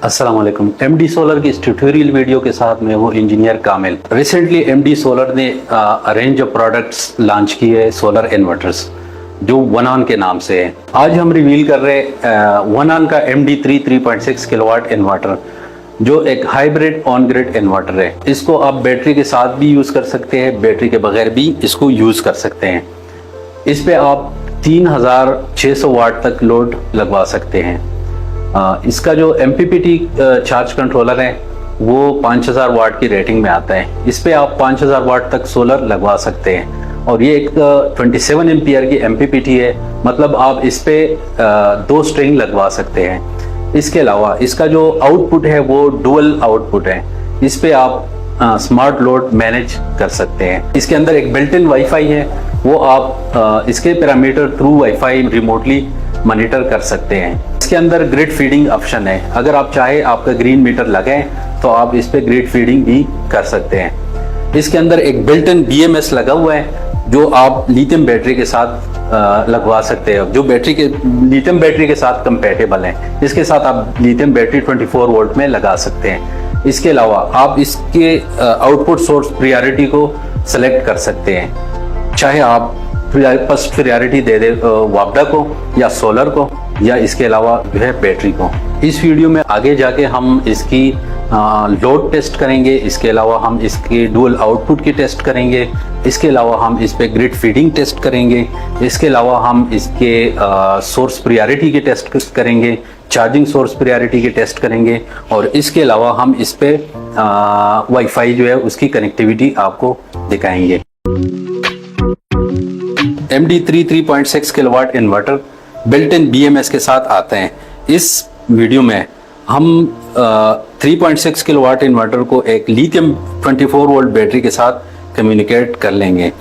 अस्सलाम वालेकुम। MD solar की इस ट्यूटोरियल वीडियो के साथ मैं हूँ इंजीनियर कामिल। रिसेंटली एमडी सोलर ने रेंज ऑफ प्रोडक्ट्स लॉन्च किए है, सोलर इन्वर्टर्स जो वनान के नाम से है। आज हम रिवील कर रहे हैं वनान का MD3 3.6 किलोवाट इन्वर्टर, जो एक हाइब्रिड ऑन ग्रिड इन्वर्टर है। इसको आप बैटरी के साथ भी यूज़ कर सकते हैं, बैटरी के बगैर भी इसको यूज़ कर सकते हैं। इस पे आप 3600 वाट तक लोड लगवा सकते हैं। इसका जो MPPT चार्ज कंट्रोलर है वो 5000 वाट की रेटिंग में आता है। इस पे आप 5000 वाट तक सोलर लगवा सकते हैं और ये एक 27 एम्पियर की MPPT है, मतलब आप इस पे 2 स्ट्रिंग लगवा सकते हैं। इसके अलावा इसका जो आउटपुट है वो डुअल आउटपुट है। इस पे आप स्मार्ट लोड मैनेज कर सकते हैं। इसके अंदर एक बिल्ट इन वाईफाई है, वो आप इसके parameter through wifi remotely monitor कर सकते हैं। इसके अंदर ग्रिड फीडिंग ऑप्शन है। अगर आप चाहे आपका ग्रीन मीटर लगाएं तो आप इस पे ग्रिड फीडिंग भी कर सकते हैं। इसके अंदर एक बिल्ट इन BMS लगा हुआ है जो आप लिथियम बैटरी के साथ लगवा सकते हैं, जो लिथियम बैटरी के साथ कंपैटिबल है। इसके साथ आप लिथियम बैटरी 24 वोल्ट में लगा सकते हैं। इसके अलावा आप इसके आउटपुट सोर्स प्रायोरिटी को सेलेक्ट कर सकते हैं, चाहे आप फर्स्ट प्रायोरिटी दे दे वापडा को या सोलर को या इसके अलावा जो है बैटरी को। इस वीडियो में आगे जाके हम इसकी लोड टेस्ट करेंगे, इसके अलावा हम इसके डुअल आउटपुट की टेस्ट करेंगे, इसके अलावा हम इस पे ग्रिड फीडिंग टेस्ट करेंगे, इसके अलावा हम इसके सोर्स प्रायोरिटी की टेस्ट करेंगे, चार्जिंग सोर्स प्रायोरिटी की टेस्ट करेंगे और इसके अलावा हम इस पे वाईफाई जो है उसकी कनेक्टिविटी आपको दिखाएंगे। MD3 3.6 kilowatt inverter built in BMS के साथ आते हैं। इस वीडियो में हम 3.6 किलोवाट इन्वर्टर को एक लिथियम 24 वोल्ट बैटरी के साथ कम्युनिकेट कर लेंगे।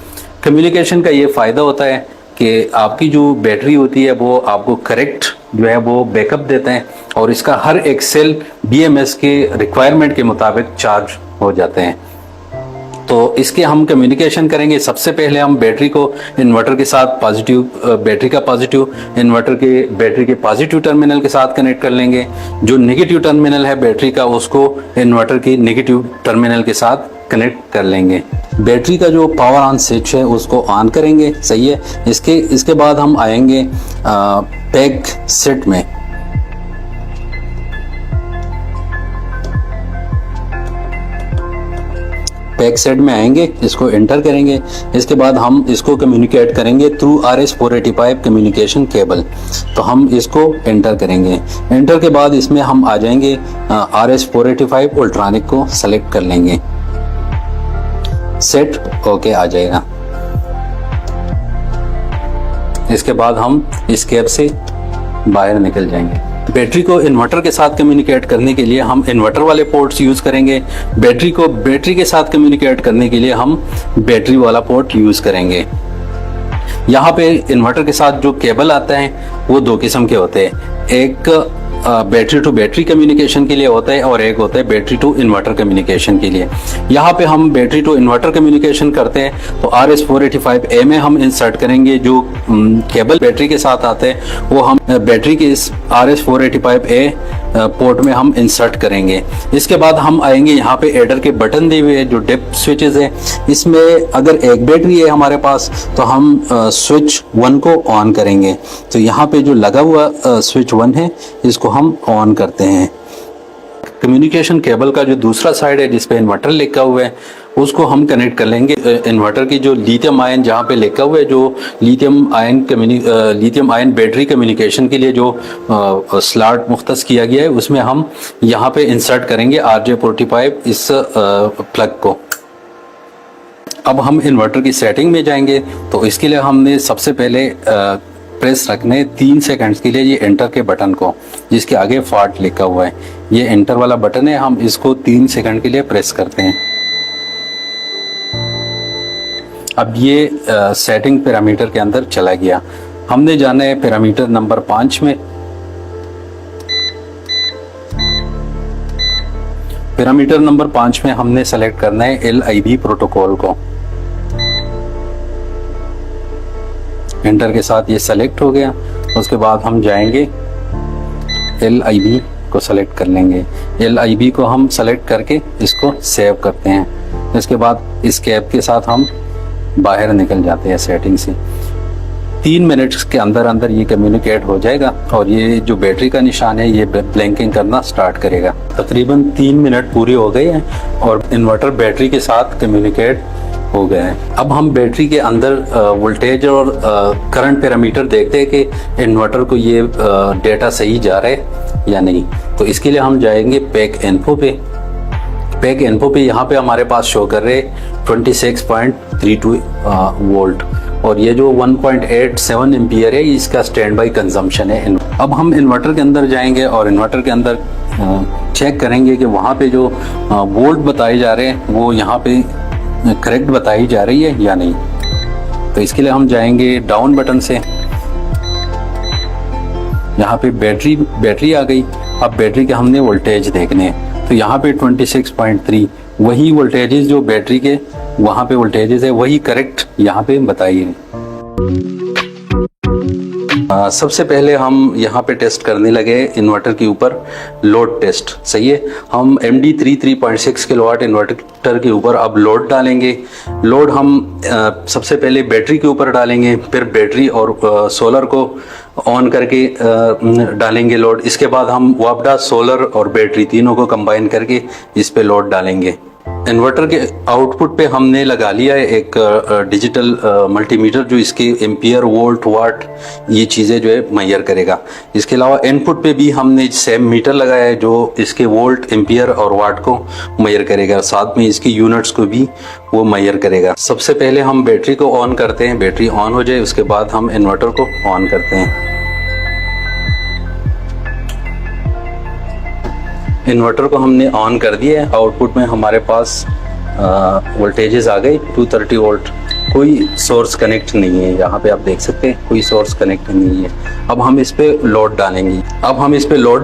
कम्युनिकेशन का ये फ़ायदा होता है कि आपकी जो बैटरी होती है वो आपको करेक्ट जो है वो बैकअप देते हैं और इसका हर एक सेल BMS के रिक्वायरमेंट के मुताबिक चार्ज हो जाते हैं। तो इसके हम कम्युनिकेशन करेंगे। सबसे पहले हम बैटरी को इन्वर्टर के साथ बैटरी का पॉजिटिव इन्वर्टर के बैटरी के पॉजिटिव टर्मिनल के साथ कनेक्ट कर लेंगे। जो नेगेटिव टर्मिनल है बैटरी का उसको इन्वर्टर की नेगेटिव टर्मिनल के साथ कनेक्ट कर लेंगे। बैटरी का जो पावर ऑन स्विच है उसको ऑन करेंगे, सही है। इसके बाद हम आएंगे पैक सेट में। पैक सेट में आएंगे, इसको एंटर करेंगे। इसके बाद हम इसको कम्युनिकेट करेंगे थ्रू RS485 कम्युनिकेशन केबल। तो हम इसको एंटर करेंगे। एंटर के बाद इसमें हम आ जाएंगे RS485 अल्ट्रॉनिक को सेलेक्ट कर लेंगे। सेट ओके आ जाएगा। इसके बाद हम इस कैब से बाहर निकल जाएंगे। बैटरी को इन्वर्टर के साथ कम्युनिकेट करने के लिए हम इन्वर्टर वाले पोर्ट्स यूज़ करेंगे। बैटरी को बैटरी के साथ कम्युनिकेट करने के लिए हम बैटरी वाला पोर्ट यूज़ करेंगे। यहाँ पे इन्वर्टर के साथ जो केबल आता है वो 2 किस्म के होते हैं। एक बैटरी टू बैटरी कम्युनिकेशन के लिए होता है और एक होता है बैटरी टू इन्वर्टर कम्युनिकेशन के लिए। यहाँ पे हम बैटरी टू इन्वर्टर कम्युनिकेशन करते हैं तो RS485A में हम इंसर्ट करेंगे। जो केबल बैटरी के साथ आते हैं वो हम बैटरी के इस RS485A पोर्ट में हम इंसर्ट करेंगे। इसके बाद हम आएंगे यहाँ पे एडर के बटन दिए हुए हैं जो डिप स्विचेस है। इसमें अगर एक बैटरी है हमारे पास तो हम स्विच 1 को ऑन करेंगे। तो यहाँ पे जो लगा हुआ स्विच 1 है इसको हम ऑन करते हैं। कम्युनिकेशन केबल का जो दूसरा साइड है जिस पे इन्वर्टर लिखा हुआ है उसको हम कनेक्ट कर लेंगे। इन्वर्टर की जो लिथियम आयन जहाँ पे लिखा हुआ है, जो लिथियम आयन बैटरी कम्युनिकेशन के लिए जो स्लॉट मुख्तस किया गया है उसमें हम यहाँ पे इंसर्ट करेंगे RJ45 इस प्लग को। अब हम इन्वर्टर की सेटिंग में जाएंगे तो इसके लिए हमने सबसे पहले प्रेस रखने 3 सेकंड्स के लिए ये एंटर के बटन को, जिसके आगे फाल्ट लिखा हुआ है। ये एंटर वाला बटन है, हम इसको 3 सेकंड के लिए प्रेस करते हैं। अब ये सेटिंग पैरामीटर के अंदर चला गया। हमने जाना है पैरामीटर नंबर 5 में। पैरामीटर नंबर 5 में हमने सेलेक्ट करना है LIB प्रोटोकॉल को। एंटर के साथ ये सेलेक्ट हो गया। उसके बाद हम जाएंगे LIB को सेलेक्ट कर लेंगे। LIB को हम सेलेक्ट करके इसको सेव करते हैं। इसके बाद इस कैप के साथ हम बाहर निकल जाते हैं सेटिंग से। 3 मिनट्स के अंदर अंदर ये कम्युनिकेट हो जाएगा और ये जो बैटरी का निशान है ये ब्लिंकिंग करना स्टार्ट करेगा। तकरीबन 3 मिनट पूरे हो गए हैं और इन्वर्टर बैटरी के साथ कम्युनिकेट हो गया है। अब हम बैटरी के अंदर वोल्टेज और करंट पैरामीटर देखते हैं कि इन्वर्टर को ये डेटा सही जा रहा है या नहीं। तो इसके लिए हम जाएंगे पैक इन्फो पे। पैक इन्फो पे यहाँ पे हमारे पास शो कर रहे 26.32 वोल्ट और ये जो 1.87 एम्पियर है इसका स्टैंड बाई कंजम्पशन है। अब हम इन्वर्टर के अंदर जाएंगे और इन्वर्टर के अंदर चेक करेंगे कि वहाँ पे जो वोल्ट बताए जा रहे हैं वो यहाँ पे करेक्ट बताई जा रही है या नहीं। तो इसके लिए हम जाएंगे डाउन बटन से। यहाँ पे बैटरी आ गई। अब बैटरी के हमने वोल्टेज देखने हैं। तो यहाँ पे 26.3 वही वोल्टेजेस जो बैटरी के वहाँ पे वोल्टेजेस है वही करेक्ट यहाँ पे बताइए। सबसे पहले हम यहाँ पे टेस्ट करने लगे इन्वर्टर के ऊपर लोड टेस्ट। सही है, हम MD3 3.6 किलोवाट इन्वर्टर के ऊपर अब लोड डालेंगे। लोड हम सबसे पहले बैटरी के ऊपर डालेंगे, फिर बैटरी और सोलर को ऑन करके डालेंगे लोड। इसके बाद हम वापडा सोलर और बैटरी तीनों को कंबाइन करके इस पे लोड डालेंगे। इन्वर्टर के आउटपुट पे हमने लगा लिया है एक डिजिटल मल्टीमीटर जो इसके एम्पियर वोल्ट वाट ये चीज़ें जो है मैयर करेगा। इसके अलावा इनपुट पे भी हमने सेम मीटर लगाया है जो इसके वोल्ट एम्पियर और वाट को मैयर करेगा, साथ में इसकी यूनिट्स को भी वो मैयर करेगा। सबसे पहले हम बैटरी को ऑन करते हैं, बैटरी ऑन हो जाए उसके बाद हम इन्वर्टर को ऑन करते हैं। इन्वर्टर को हमने ऑन कर दिया है। आउटपुट में हमारे पास वोल्टेजेस आ गए 230 वोल्ट। कोई सोर्स कनेक्ट नहीं है, यहाँ पे आप देख सकते हैं कोई सोर्स कनेक्ट नहीं है। अब हम इस पे लोड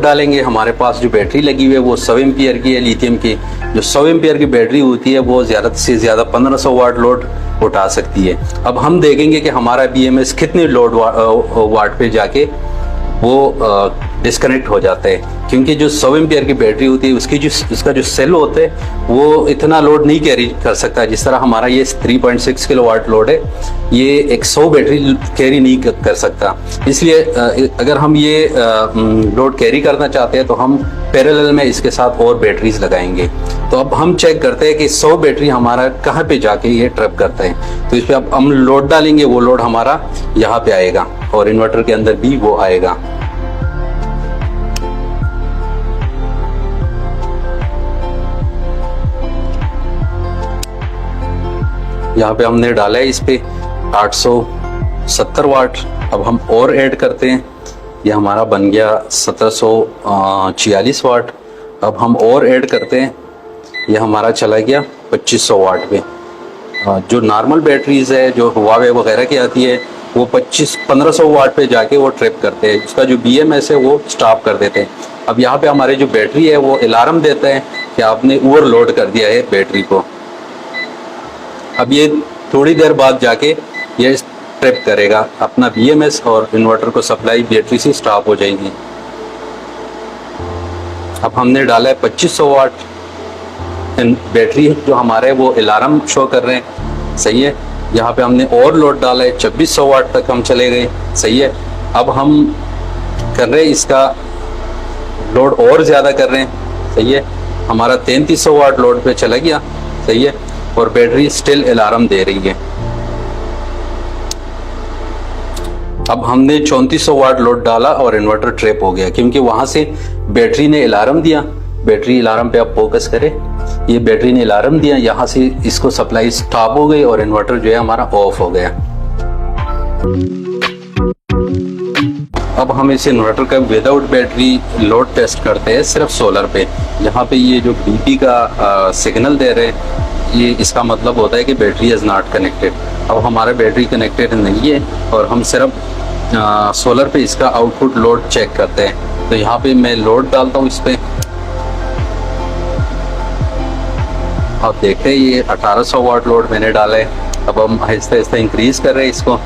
डालेंगे। हमारे पास जो बैटरी लगी हुई है वो 100 एम्पियर की है लिथियम की। जो 100 एम्पियर की बैटरी होती है वो ज़्यादा से ज़्यादा 1500 वाट लोड उठा सकती है। अब हम देखेंगे कि हमारा BMS कितने लोड वाट पे जाके वो डिस्कनेक्ट हो जाता है, क्योंकि जो 100 एम्पियर की बैटरी होती है उसका जो सेल होता है वो इतना लोड नहीं कैरी कर सकता। जिस तरह हमारा ये 3.6 किलोवाट लोड है, ये एक 100 बैटरी कैरी नहीं कर सकता। इसलिए अगर हम ये लोड कैरी करना चाहते हैं तो हम पैरेलल में इसके साथ और बैटरीज लगाएंगे। तो अब हम चेक करते हैं कि 100 बैटरी हमारा कहाँ पे जाके ये ट्रैप करता है। तो इस पर अब हम लोड डालेंगे, वो लोड हमारा यहाँ पे आएगा और इन्वर्टर के अंदर भी वो आएगा। यहाँ पे हमने डाला है इस पे 870 वाट। अब हम और ऐड करते हैं, ये हमारा बन गया 1746 वाट। अब हम और ऐड करते हैं, ये हमारा चला गया 2500 वाट पे। जो नॉर्मल बैटरीज है जो हुआवे वगैरह की आती है वो 1500 वाट पे जाके वो ट्रिप करते हैं, उसका जो BMS है वो स्टॉप कर देते हैं। अब यहाँ पे हमारे जो बैटरी है वो अलार्म देता है कि आपने ओवरलोड कर दिया है बैटरी को। अब ये थोड़ी देर बाद जाके ये ट्रिप करेगा अपना BMS और इन्वर्टर को सप्लाई बैटरी से स्टॉप हो जाएगी। अब हमने डाला है 2500 वाट बैटरी जो हमारे वो अलार्म शो कर रहे हैं। सही है, यहाँ पे हमने और लोड डाला है 2600 वाट तक हम चले गए। सही है, अब हम कर रहे हैं इसका लोड और ज़्यादा कर रहे हैं। सही है, हमारा 3300 वाट लोड पे चला गया। सही है, और बैटरी स्टिल अलार्म दे रही है। अब हमने 3400 वाट लोड डाला और इन्वर्टर ट्रिप हो गया, क्योंकि वहां से बैटरी ने अलार्म दिया। बैटरी अलार्म पे आप फोकस करें, ये बैटरी ने अलार्म दिया, यहाँ से इसको सप्लाई स्टॉप हो गई और इन्वर्टर जो है हमारा ऑफ हो गया। अब हम इस इन्वर्टर का विदाउट बैटरी लोड टेस्ट करते हैं सिर्फ सोलर पे। यहाँ पे ये जो BP का सिग्नल दे रहे हैं, ये इसका मतलब होता है कि बैटरी इज़ नॉट कनेक्टेड। अब हमारा बैटरी कनेक्टेड नहीं है और हम सिर्फ सोलर पे इसका आउटपुट लोड चेक करते हैं। तो यहाँ पे मैं लोड डालता हूँ इस पे। आप देखते हैं ये 1800 वाट लोड मैंने डाला है। अब हम आहिस्ता आहिस्ता इंक्रीज कर रहे हैं इसको।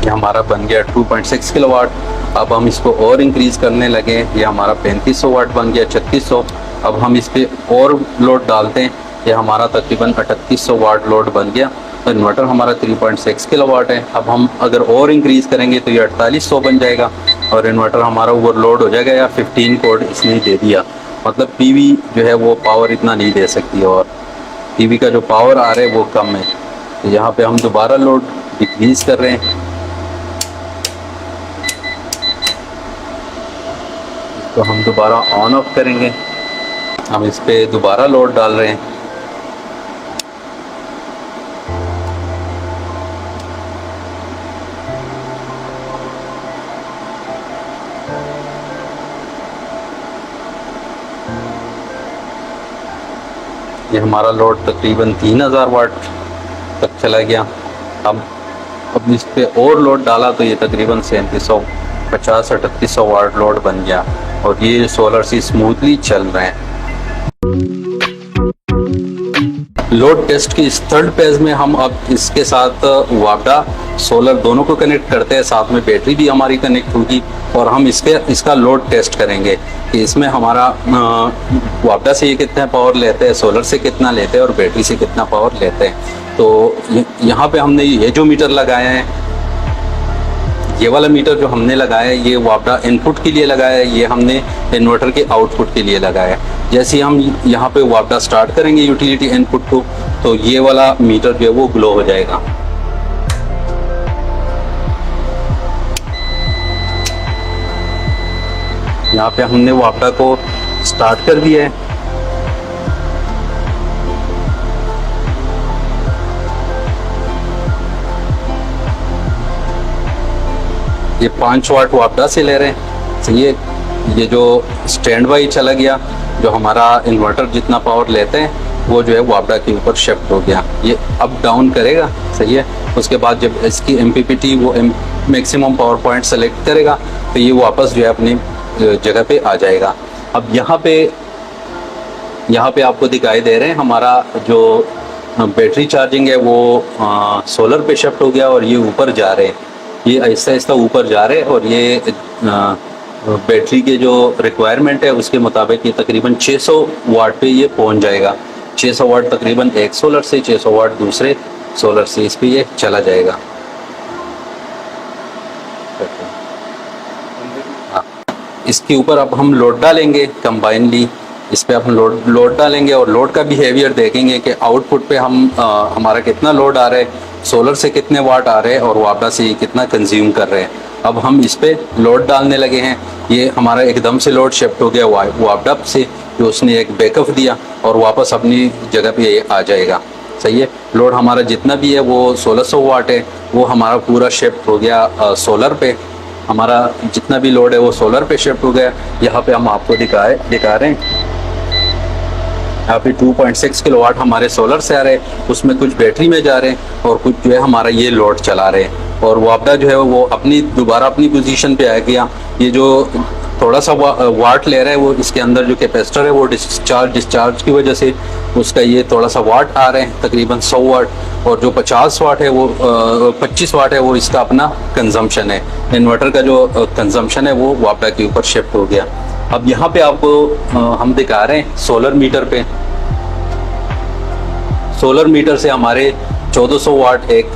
ये हमारा बन गया 2.6 किलोवाट। अब हम इसको और इंक्रीज़ करने लगे, ये हमारा 3500 वाट बन गया 3600। अब हम इस पर और लोड डालते हैं, ये हमारा तकरीबन 3800 वाट लोड बन गया। तो इन्वर्टर हमारा 3.6 किलोवाट है। अब हम अगर और इंक्रीज़ करेंगे तो ये 4800 बन जाएगा और इन्वर्टर हमारा ओवरलोड हो जाएगा, या 15 कोड इसने दे दिया। मतलब पीवी जो है वो पावर इतना नहीं दे सकती और पीवी का जो पावर आ रहा है वो कम है। तो यहाँ पे हम दोबारा लोड डिक्रीज़ कर रहे हैं, तो हम दोबारा ऑन ऑफ करेंगे। हम इस पे दोबारा लोड डाल रहे हैं। ये हमारा लोड तकरीबन 3000 वाट तक चला गया। अब इस पे और लोड डाला तो ये तकरीबन 3750-3800 वाट लोड बन गया और ये सोलर से स्मूथली चल रहे हैं। लोड टेस्ट की इस थर्ड फेज में हम अब इसके साथ वापडा सोलर दोनों को कनेक्ट करते हैं, साथ में बैटरी भी हमारी कनेक्ट होगी और हम इसका लोड टेस्ट करेंगे कि इसमें हमारा वापडा से ये कितना पावर लेते हैं, सोलर से कितना लेते हैं और बैटरी से कितना पावर लेते हैं। तो यहाँ पे हमने ये जो मीटर लगाया है, ये वाला मीटर जो हमने लगाया है, ये वापडा इनपुट के लिए लगाया है, ये हमने इन्वर्टर के आउटपुट के लिए लगाया है। जैसे हम यहाँ पे वापडा स्टार्ट करेंगे यूटिलिटी इनपुट को, तो ये वाला मीटर जो है वो ग्लो हो जाएगा। यहाँ पे हमने वापडा को स्टार्ट कर दिया है। ये 5 वाट वापडा से ले रहे हैं। सही है, ये जो स्टैंड बाई चला गया, जो हमारा इन्वर्टर जितना पावर लेते हैं वो जो है वापडा के ऊपर शिफ्ट हो गया। ये अप डाउन करेगा, सही है। उसके बाद जब इसकी एमपीपीटी वो मैक्सिमम पावर पॉइंट सेलेक्ट करेगा तो ये वापस जो है अपनी जगह पे आ जाएगा। अब यहाँ पे आपको दिखाई दे रहे हैं हमारा जो बैटरी चार्जिंग है वो सोलर पे शिफ्ट हो गया और ये ऊपर जा रहे हैं, ये आहिस्ता आहिस्ता ऊपर जा रहे हैं और ये बैटरी के जो रिक्वायरमेंट है उसके मुताबिक ये तकरीबन 600 वाट पे ये पहुंच जाएगा। 600 वाट तकरीबन एक सोलर से, 600 वाट दूसरे सोलर से, इस पे ये चला जाएगा। हाँ, इसके ऊपर अब हम लोड डालेंगे कंबाइनली, इस पे हम लोड डालेंगे और लोड का बिहेवियर देखेंगे कि आउटपुट पे हम हमारा कितना लोड आ रहा है, सोलर से कितने वाट आ रहे हैं और वापडा से कितना कंज्यूम कर रहे हैं। अब हम इस पे लोड डालने लगे हैं। ये हमारा एकदम से लोड शिफ्ट हो गया वापडा से, जो उसने एक बैकअप दिया और वापस अपनी जगह पे ये आ जाएगा। सही है, लोड हमारा जितना भी है वो 1600 वाट है, वो हमारा पूरा शिफ्ट हो गया सोलर पे। हमारा जितना भी लोड है वो सोलर पे शिफ्ट हो गया। यहाँ पे हम आपको दिखा रहे हैं, यहाँ पे 2.6 किलोवाट हमारे सोलर से आ रहे हैं, उसमें कुछ बैटरी में जा रहे हैं और कुछ जो है हमारा ये लोड चला रहे हैं। और वापडा जो है वो दोबारा अपनी पोजीशन पे आ गया। ये जो थोड़ा सा वाट ले रहा है वो इसके अंदर जो कैपेसिटर है वो डिस्चार्ज की वजह से उसका ये थोड़ा सा वाट आ रहे हैं, तकरीबन 100 वाट, और जो 50 वाट है वो 25 वाट है वो इसका अपना कंजम्पशन है। इन्वर्टर का जो कंजम्पशन है वो वापडा के ऊपर शिफ्ट हो गया। अब यहाँ पे आपको हम दिखा रहे हैं सोलर मीटर पे। सोलर मीटर से हमारे 1400 वाट एक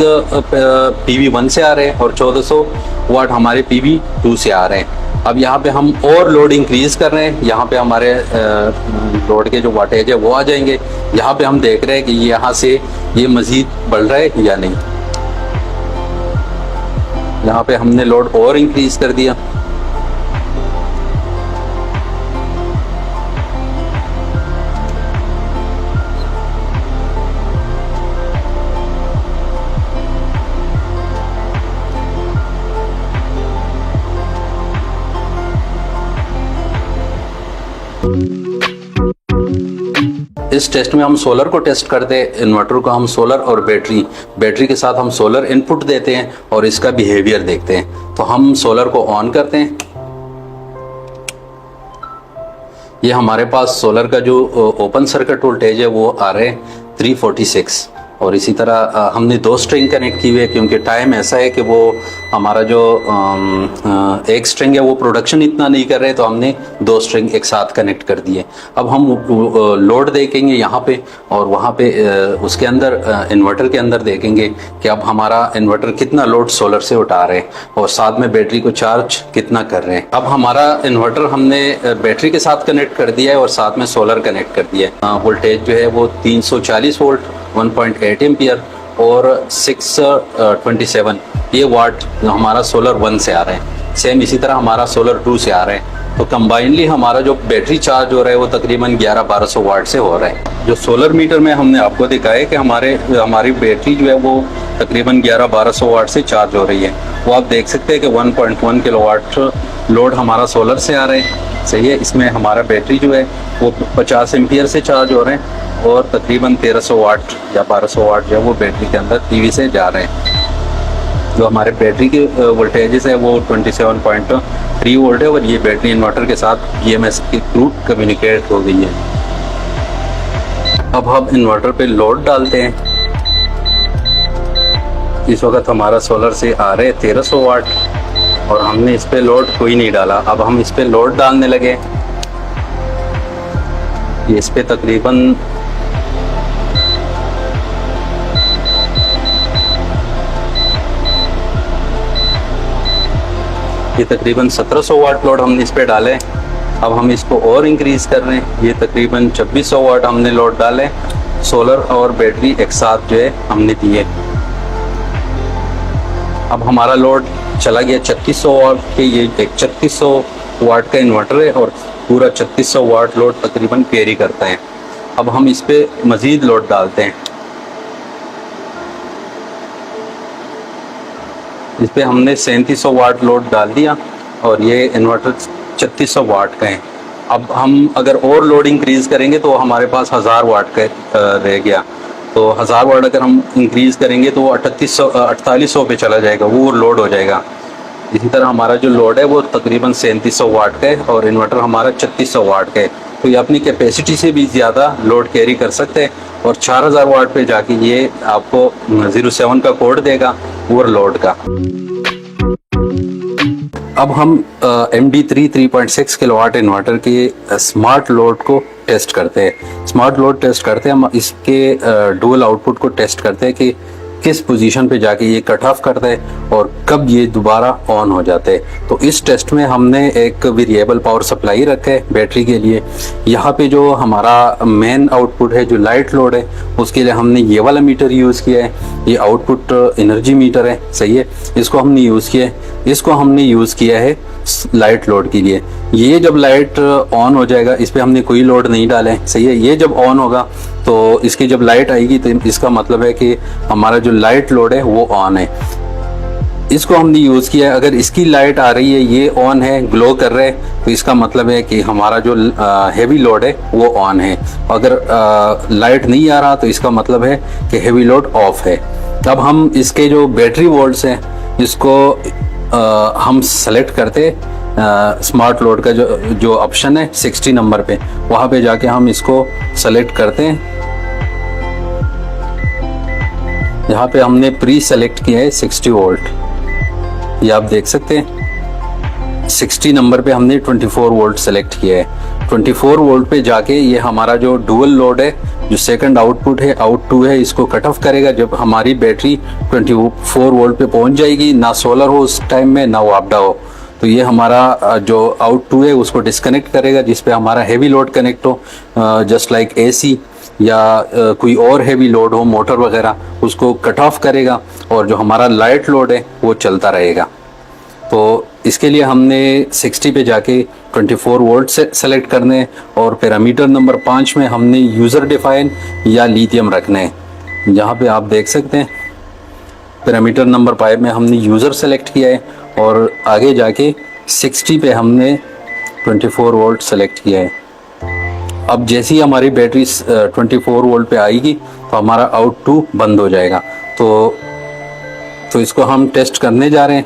PV1 से आ रहे हैं और 1400 वाट हमारे PV2 से आ रहे हैं। अब यहाँ पे हम और लोड इंक्रीज कर रहे हैं, यहाँ पे हमारे लोड के जो वाटेज है वो आ जाएंगे। यहाँ पे हम देख रहे हैं कि यहाँ से ये मजीद बढ़ रहा है या नहीं। यहाँ पे हमने लोड और इंक्रीज कर दिया। इस टेस्ट में हम सोलर को टेस्ट करते हैं, इन्वर्टर को हम सोलर और बैटरी के साथ हम सोलर इनपुट देते हैं और इसका बिहेवियर देखते हैं। तो हम सोलर को ऑन करते हैं। ये हमारे पास सोलर का जो ओपन सर्किट वोल्टेज है वो आ रहे हैं 346 और इसी तरह हमने 2 स्ट्रिंग कनेक्ट की हुई है, क्योंकि टाइम ऐसा है कि वो हमारा जो एक स्ट्रिंग है वो प्रोडक्शन इतना नहीं कर रहे, तो हमने 2 स्ट्रिंग एक साथ कनेक्ट कर दिए। अब हम लोड देखेंगे यहाँ पे, और वहाँ पे उसके अंदर इन्वर्टर के अंदर देखेंगे कि अब हमारा इन्वर्टर कितना लोड सोलर से उठा रहे हैं और साथ में बैटरी को चार्ज कितना कर रहे हैं। अब हमारा इन्वर्टर हमने बैटरी के साथ कनेक्ट कर दिया है और साथ में सोलर कनेक्ट कर दिया है। वोल्टेज जो है वो 340 वोल्ट 1.8 एम्पियर और 627 ये वाट हमारा सोलर 1 से आ रहे हैं। सेम इसी तरह हमारा सोलर 2 से आ रहे हैं। तो कंबाइनली हमारा जो बैटरी चार्ज हो रहा है वो तकरीबन 11-1200 वाट से हो रहा है। जो सोलर मीटर में हमने आपको दिखाया है कि हमारी बैटरी जो है वो तकरीबन 11-1200 वाट से चार्ज हो रही है। वो आप देख सकते हैं कि 1.1 किलोवाट लोड हमारा सोलर से आ रहा है, सही है। इसमें हमारा बैटरी जो है वो 50 एम्पियर से चार्ज हो रहे हैं और तकरीबन 1300 वाट या 1200 वाट जो है वो बैटरी के अंदर पीवी से जा रहे हैं। जो हमारे बैटरी के वोल्टेजेस है वो 27.3 वोल्ट है और ये बैटरी इन्वर्टर के साथ BMS के थ्रू कम्युनिकेट हो गई है। अब हम इन्वर्टर पे लोड डालते हैं। इस वक्त हमारा सोलर से आ रहे 1300 वाट और हमने इस पे लोड कोई नहीं डाला। अब हम इस पे लोड डालने लगे। इस पे तकरीबन ये तकरीबन 1700 वाट लोड हमने इस पे डाले। अब हम इसको और इंक्रीज कर रहे हैं। ये तकरीबन 2600 वाट हमने लोड डाले। सोलर और बैटरी एक साथ जो है हमने दिए। अब हमारा लोड चला गया 3600 वाट के। ये एक 3600 वाट का इन्वर्टर है और पूरा 3600 वाट लोड तकरीबन कैरी करता है। अब हम इस पे मज़ीद लोड डालते हैं। इस पे हमने 3700 वाट लोड डाल दिया और ये इन्वर्टर 3600 वाट का है। अब हम अगर और लोड इंक्रीज़ करेंगे तो हमारे पास 1000 वाट का रह गया। तो 1000 वाट अगर हम इंक्रीज़ करेंगे तो 4800 पे चला जाएगा, वो लोड हो जाएगा। इसी तरह हमारा जो लोड है वो तकरीबन 3700 वाट का है और इन्वर्टर हमारा 3600 वाट का है। तो ये अपनी कैपेसिटी से भी ज़्यादा लोड कैरी कर सकते हैं और 4000 वाट पे जाके ये आपको 07 का कोड देगा ओवरलोड का। अब हम MD3 3.6 किलोवाट इन्वर्टर के स्मार्ट लोड को टेस्ट करते हैं। स्मार्ट लोड टेस्ट करते हैं हम इसके डुअल आउटपुट को टेस्ट करते हैं कि किस पोजीशन पे जाके ये कट ऑफ करता है और कब ये दोबारा ऑन हो जाते हैं। तो इस टेस्ट में हमने एक वेरिएबल पावर सप्लाई रखा है बैटरी के लिए। यहाँ पे जो हमारा मेन आउटपुट है, जो लाइट लोड है, उसके लिए हमने ये वाला मीटर यूज़ किया है। ये आउटपुट एनर्जी मीटर है, सही है। इसको हमने यूज़ किया है। इसको हमने यूज़ किया है लाइट लोड के लिए। ये जब लाइट ऑन हो जाएगा, इस पर हमने कोई लोड नहीं डाला है, सही है। ये जब ऑन होगा तो इसकी जब लाइट आएगी तो इसका मतलब है कि हमारा जो लाइट लोड है वो ऑन है। इसको हमने यूज़ किया है। अगर इसकी लाइट आ रही है, ये ऑन है, ग्लो कर रहा है, तो इसका मतलब है कि हमारा जो हेवी लोड है वो ऑन है। अगर लाइट नहीं आ रहा तो इसका मतलब है कि हेवी लोड ऑफ है। अब हम इसके जो बैटरी वोल्ट्स हैं इसको हम सेलेक्ट करते स्मार्ट लोड का जो ऑप्शन है 60 नंबर पे, वहाँ पे जाके हम इसको सेलेक्ट करते हैं। यहाँ पे हमने प्री सेलेक्ट किया है 60 वोल्ट, ये आप देख सकते हैं। 60 नंबर पे हमने 24 वोल्ट सेलेक्ट किया है। 24 वोल्ट पे जाके ये हमारा जो डुअल लोड है, जो सेकंड आउटपुट है, आउट 2 है, इसको कट ऑफ करेगा जब हमारी बैटरी 24 वोल्ट पे पहुंच जाएगी। ना सोलर हो उस टाइम में, ना वो आपडा हो। तो ये हमारा जो आउट 2 है उसको डिस्कनेक्ट करेगा, जिसपे हमारा हेवी लोड कनेक्ट हो, जस्ट लाइक AC या कोई और हेवी लोड हो, मोटर वगैरह, उसको कट ऑफ करेगा और जो हमारा लाइट लोड है वो चलता रहेगा। तो इसके लिए हमने 60 पे जाके 24 वोल्ट से सेलेक्ट करने हैं और पैरामीटर नंबर 5 में हमने यूज़र डिफाइन या लिथियम रखने हैं। जहाँ पे आप देख सकते हैं पैरामीटर नंबर 5 में हमने यूज़र सेलेक्ट किया है और आगे जाके 60 पे हमने 24 वोल्ट सेलेक्ट किया है। अब जैसे ही हमारी बैटरी 24 वोल्ट पे आएगी तो हमारा आउट 2 बंद हो जाएगा। तो इसको हम टेस्ट करने जा रहे हैं।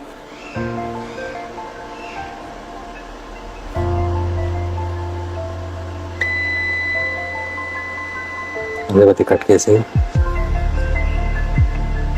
कट कैसे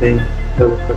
Sí, double.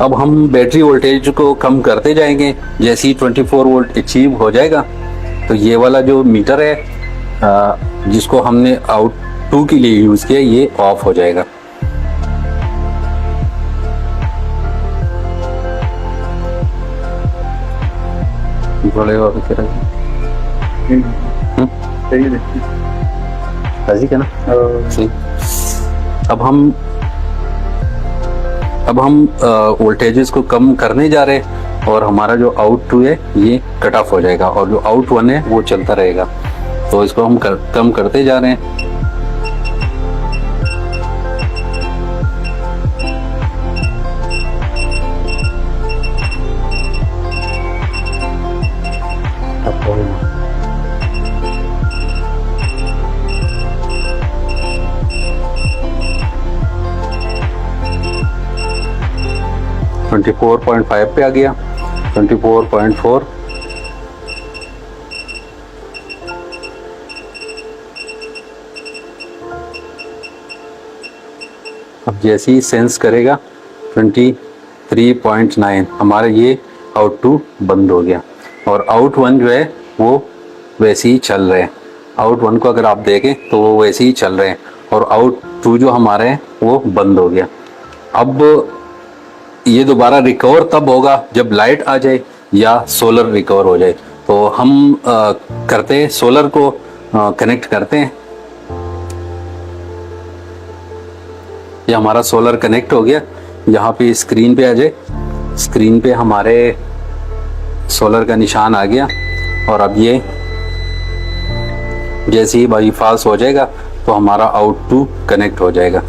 अब हम बैटरी वोल्टेज को कम करते जाएंगे। जैसे ही 24 वोल्ट अचीव हो जाएगा तो ये वाला जो मीटर है जिसको हमने आउट 2 के लिए यूज किया ये ऑफ हो जाएगा। बोलेगा अभी क्या सही है। राजी क्या ना सही। अब हम वोल्टेजेस को कम करने जा रहे हैं और हमारा जो आउट 2 है ये कट ऑफ हो जाएगा और जो आउट 1 है वो चलता रहेगा। तो इसको हम कम करते जा रहे हैं। अब 24.5 पे आ गया 24.4 अब जैसे ही सेंस करेगा 23.9 हमारा ये आउट 2 बंद हो गया और आउट 1 जो है वो वैसे ही चल रहे हैं। आउट 1 को अगर आप देखें तो वो वैसे ही चल रहे हैं और आउट 2 जो हमारे हैं वो बंद हो गया। अब ये दोबारा रिकवर तब होगा जब लाइट आ जाए या सोलर रिकवर हो जाए। तो हम करते हैं सोलर को कनेक्ट करते हैं। ये हमारा सोलर कनेक्ट हो गया। यहाँ पे स्क्रीन पे आ जाए। स्क्रीन पे हमारे सोलर का निशान आ गया और अब ये जैसे ही बाईपास हो जाएगा तो हमारा आउट 2 कनेक्ट हो जाएगा।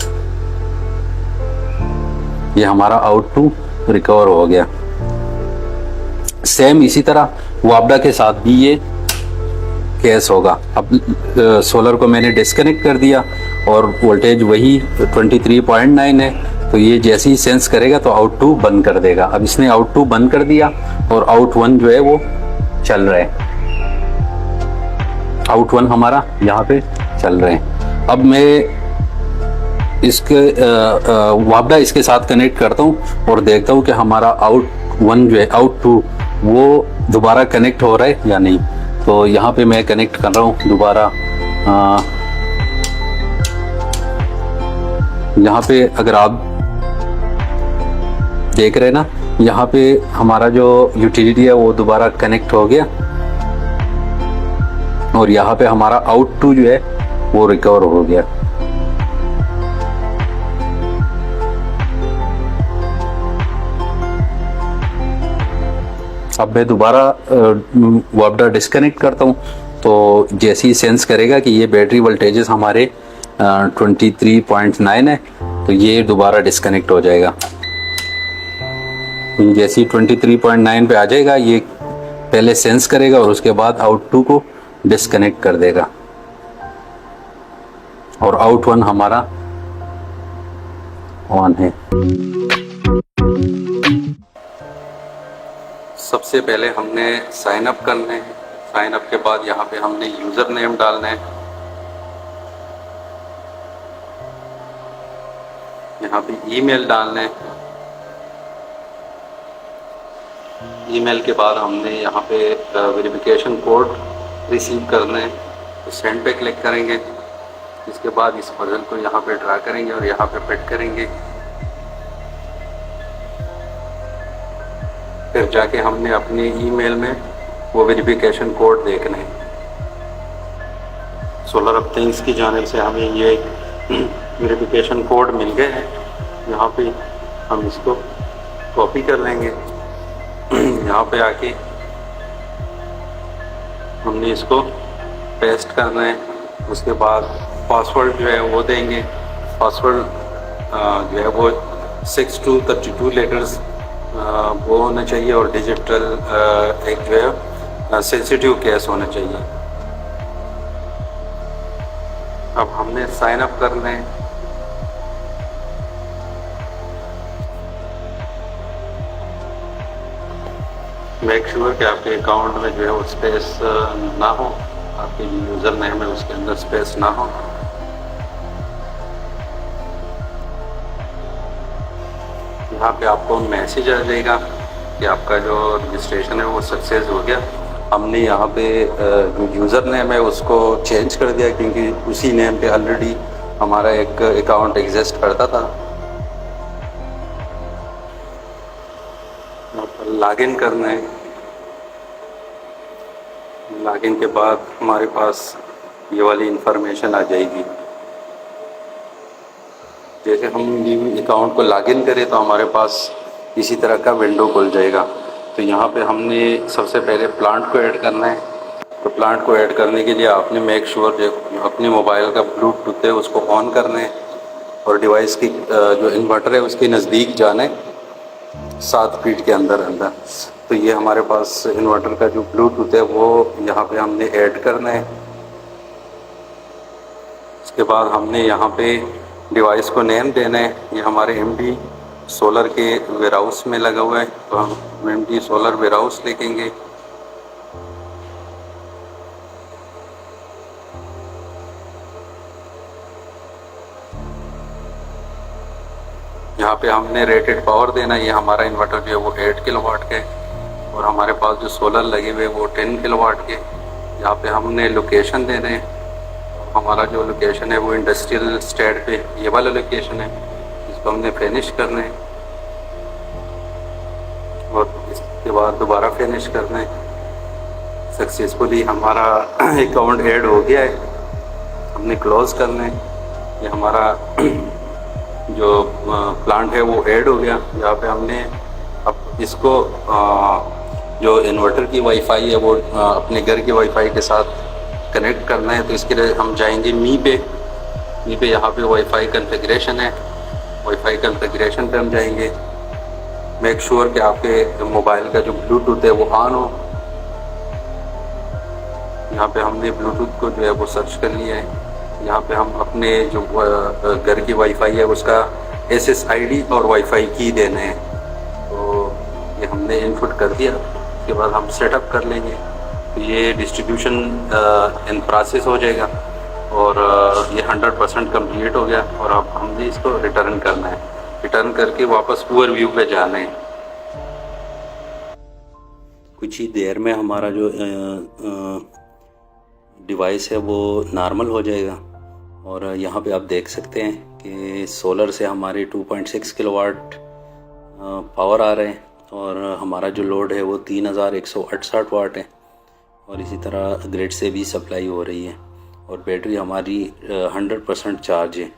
ये हमारा आउट 2 रिकवर हो गया। सेम इसी तरह वापडा के साथ भी ये केस होगा। अब सोलर को मैंने डिस्कनेक्ट कर दिया और वोल्टेज वही 23.9 है। तो ये जैसे ही सेंस करेगा तो आउट 2 बंद कर देगा। अब इसने आउट 2 बंद कर दिया और आउट 1 जो है वो चल रहा है। आउट 1 हमारा यहाँ पे चल रहे हैं। अब मैं इसके वापडा इसके साथ कनेक्ट करता हूँ और देखता हूँ कि हमारा आउट 1 जो है आउट 2 वो दोबारा कनेक्ट हो रहा है या नहीं। तो यहाँ पे मैं कनेक्ट कर रहा हूँ दोबारा। यहाँ पे अगर आप देख रहे हैं ना यहाँ पे हमारा जो यूटिलिटी है वो दोबारा कनेक्ट हो गया और यहाँ पे हमारा आउट 2 जो है वो रिकवर हो गया। अब मैं दोबारा वापडा डिस्कनेक्ट करता हूँ। तो जैसे ही सेंस करेगा कि ये बैटरी वोल्टेजेस हमारे 23.9 है तो ये दोबारा डिस्कनेक्ट हो जाएगा। जैसे ही 23.9 पे आ जाएगा ये पहले सेंस करेगा और उसके बाद आउट 2 को डिस्कनेक्ट कर देगा और आउट 1 हमारा ऑन है। सबसे पहले हमने साइन अप करना है। साइन अप के बाद यहाँ पे हमने यूज़र नेम डालना है। यहाँ पे ईमेल डालना है। ईमेल के बाद हमने यहाँ पे वेरिफिकेशन कोड रिसीव करना है। तो सेंड पे क्लिक करेंगे। इसके बाद इस पजल को यहाँ पे ड्रा करेंगे और यहाँ पे फिट करेंगे। फिर जाके हमने अपने ईमेल में वो वेरिफिकेशन कोड देखना है। सोलर ऑफ थिंग्स की जानिब से हमें ये वेरिफिकेशन कोड मिल गए हैं। यहाँ पे हम इसको कॉपी कर लेंगे। यहाँ पे आके हमने इसको पेस्ट करना है। उसके बाद पासवर्ड जो है वो देंगे। पासवर्ड जो है वो 6 to 32 लेटर्स वो होना चाहिए और डिजिटल एक जो है सेंसिटिव केस होना चाहिए। अब हमने साइन अप करना है। मेक श्योर कि आपके अकाउंट में जो है वो स्पेस ना हो, आपके जो यूज़र नेम है उसके अंदर स्पेस ना हो। यहाँ पे आपको मैसेज आ जाएगा कि आपका जो रजिस्ट्रेशन है वो सक्सेस हो गया। हमने यहाँ पे जो यूज़र नेम है उसको चेंज कर दिया, क्योंकि उसी नेम पे ऑलरेडी हमारा एक अकाउंट एग्जिस्ट करता था। यहाँ पर लॉगिन करना है। लॉगिन के बाद हमारे पास ये वाली इंफॉर्मेशन आ जाएगी। जैसे हम न्यू अकाउंट को लॉगिन करें तो हमारे पास इसी तरह का विंडो खुल जाएगा। तो यहाँ पे हमने सबसे पहले प्लांट को ऐड करना है। तो प्लांट को ऐड करने के लिए आपने मेक श्योर जो अपने मोबाइल का ब्लूटूथ है उसको ऑन करना है और डिवाइस की जो इन्वर्टर है उसके नज़दीक जाना है 7 फीट के अंदर अंदर। तो ये हमारे पास इन्वर्टर का जो ब्लूटूथ है वो यहाँ पे हमने ऐड करना है। उसके बाद हमने यहाँ पे डिवाइस को नेम देना है। ये हमारे एमडी सोलर के वेयरहाउस में लगा हुआ है, तो हम एमडी सोलर वेयरहाउस लिखेंगे। यहाँ पे हमने रेटेड पावर देना है। ये हमारा इन्वर्टर जो है वो 8 किलोवाट के और हमारे पास जो सोलर लगे हुए वो 10 किलोवाट के। यहाँ पे हमने लोकेशन देना है। हमारा जो लोकेशन है वो इंडस्ट्रियल स्टेट पे ये वाला लोकेशन है, इसको हमने फिनिश करना है और इसके बाद दोबारा फिनिश करना है। सक्सेसफुली हमारा अकाउंट ऐड हो गया है, हमने क्लोज करना है। ये हमारा जो प्लांट है वो ऐड हो गया। यहाँ पे हमने अब इसको जो इन्वर्टर की वाईफाई है वो अपने घर के वाईफाई के साथ कनेक्ट करना है। तो इसके लिए हम जाएंगे मी पे यहाँ पे वाईफाई कॉन्फ़िगरेशन है। वाईफाई कॉन्फ़िगरेशन पे हम जाएंगे। मेक श्योर कि आपके मोबाइल का जो ब्लूटूथ है वो ऑन हो। यहाँ पे हमने ब्लूटूथ को जो है वो सर्च कर लिया है। यहाँ पे हम अपने जो घर की वाईफाई है उसका SSID और वाईफाई की देना है। तो ये हमने इनपुट कर दिया। उसके बाद हम सेटअप कर लेंगे। ये डिस्ट्रीब्यूशन इन प्रोसेस हो जाएगा और ये 100% कंप्लीट हो गया और अब हमने इसको रिटर्न करना है। रिटर्न करके वापस ओवरव्यू पे जाना है। कुछ ही देर में हमारा जो डिवाइस है वो नॉर्मल हो जाएगा और यहाँ पे आप देख सकते हैं कि सोलर से हमारे 2.6 किलोवाट पावर आ रहे हैं और हमारा जो लोड है वो 3168 वाट है और इसी तरह ग्रिड से भी सप्लाई हो रही है और बैटरी हमारी 100% चार्ज है।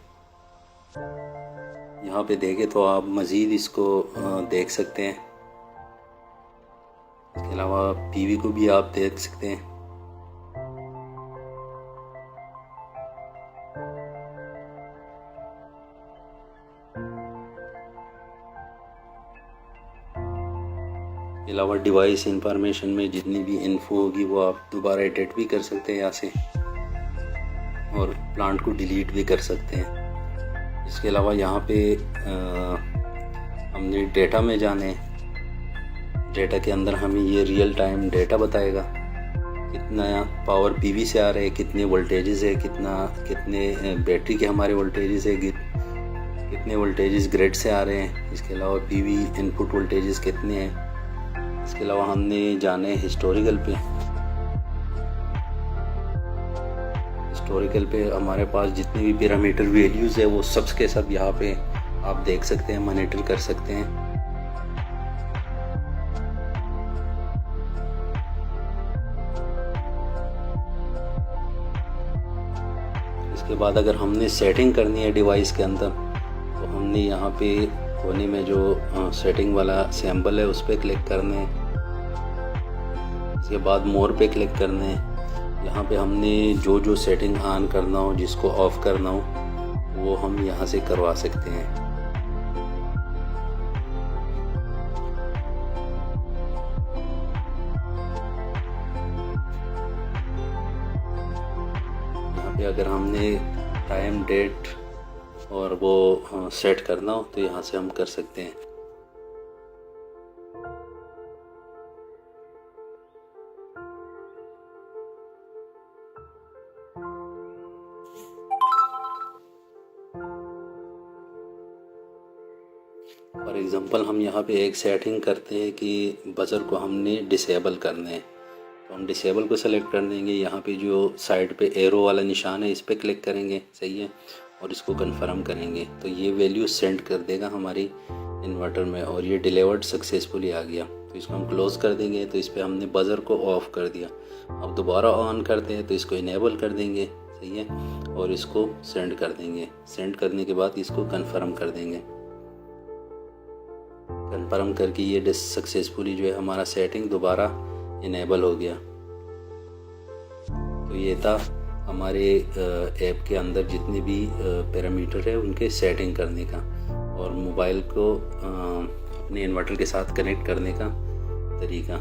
यहाँ पे देखें तो आप मज़ीद इसको देख सकते हैं। इसके अलावा पीवी को भी आप देख सकते हैं। इसके अलावा डिवाइस इंफॉर्मेशन में जितनी भी इन्फो होगी वो आप दोबारा एडिट भी कर सकते हैं यहाँ से और प्लांट को डिलीट भी कर सकते हैं। इसके अलावा यहाँ पे हमने डेटा में जाने। डेटा के अंदर हमें ये रियल टाइम डेटा बताएगा कितना पावर पीवी से आ रहा है, कितने वोल्टेजेस है, कितने बैटरी के हमारे वोल्टेजेस है, कितने वोल्टेजेस ग्रिड से आ रहे हैं। इसके अलावा पीवी इनपुट वोल्टेजेस कितने हैं। इसके अलावा हमने जाने हिस्टोरिकल पे। हिस्टोरिकल पे हमारे पास जितने भी पैरामीटर वैल्यूज़ है वो सब के सब यहाँ पे आप देख सकते हैं, मॉनिटर कर सकते हैं। इसके बाद अगर हमने सेटिंग करनी है डिवाइस के अंदर तो हमने यहाँ पे कोने में जो सेटिंग वाला सैम्पल है उस पर क्लिक करना है। इसके बाद मोर पे क्लिक करना है। यहाँ पे हमने जो सेटिंग ऑन करना हो, जिसको ऑफ करना हो, वो हम यहाँ से करवा सकते हैं। यहाँ पे अगर हमने टाइम, डेट और वो सेट करना हो तो यहाँ से हम कर सकते हैं। फॉर एग्ज़ाम्पल हम यहाँ पे एक सेटिंग करते हैं कि बज़र को हमने डिसेबल करना है, तो हम डिसेबल को सेलेक्ट कर देंगे। यहाँ पे जो साइड पे एरो वाला निशान है इस पर क्लिक करेंगे, सही है, और इसको कंफर्म करेंगे तो ये वैल्यू सेंड कर देगा हमारी इन्वर्टर में और ये डिलीवर्ड सक्सेसफुली आ गया। तो इसको हम क्लोज़ कर देंगे। तो इस पर हमने बज़र को ऑफ़ कर दिया। अब दोबारा ऑन करते हैं तो इसको इनेबल कर देंगे, सही है, और इसको सेंड कर देंगे। सेंड करने के बाद इसको कंफर्म कर देंगे। कंफर्म करके ये सक्सेसफुली जो है हमारा सेटिंग दोबारा इनेबल हो गया। तो ये था हमारे ऐप के अंदर जितने भी पैरामीटर है उनके सेटिंग करने का और मोबाइल को अपने इन्वर्टर के साथ कनेक्ट करने का तरीका।